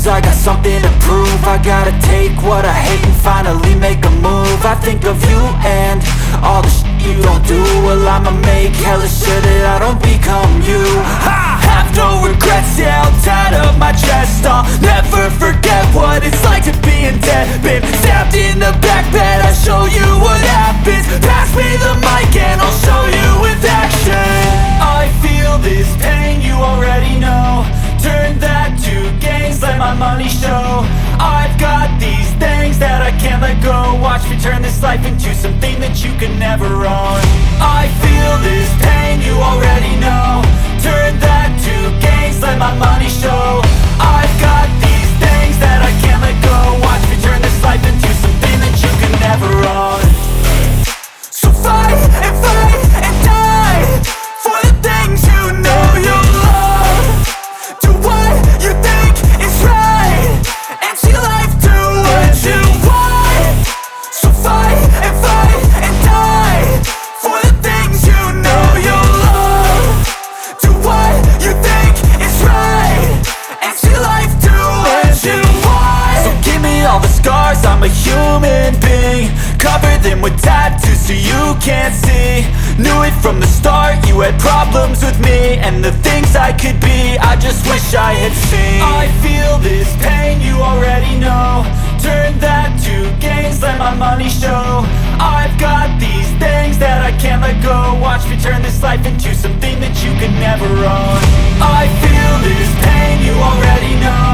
lose, I got something to prove. I gotta take what I hate and finally make a move. I think of you and all the shit you don't do. Well, I'ma make hella sure that I don't become you. I have no regrets, yeah, I'll tie up my chest. I'll never forget what it's like to be in debt. Been stabbed in the back bed, I'll show you what happens. Pass me the mic and I'll show you with action. I feel this pain, you already know. Turn that to gains, let my money show. I've got these things that I can't let go. Watch me turn this life into something that you can never own. I feel this pain, you already know. Turn that to gains, let my money show. I've got these things that I can't let go. Watch me turn this life into something that you can never own. So fight and die for the things you know you love. Do what you think is right and see life do what you want. So fight and die for the things you know you love. Do what you think is right and see life do what you want. So give me all the scars, I'm a human being. Cover them with tattoos so you can't see. Knew it from the start, you had problems with me and the things I could be, I just wish I had seen. I feel this pain, you already know. Turn that to gains, let my money show. I've got these things that I can't let go. Watch me turn this life into something that you can never own. I feel this pain, you already know.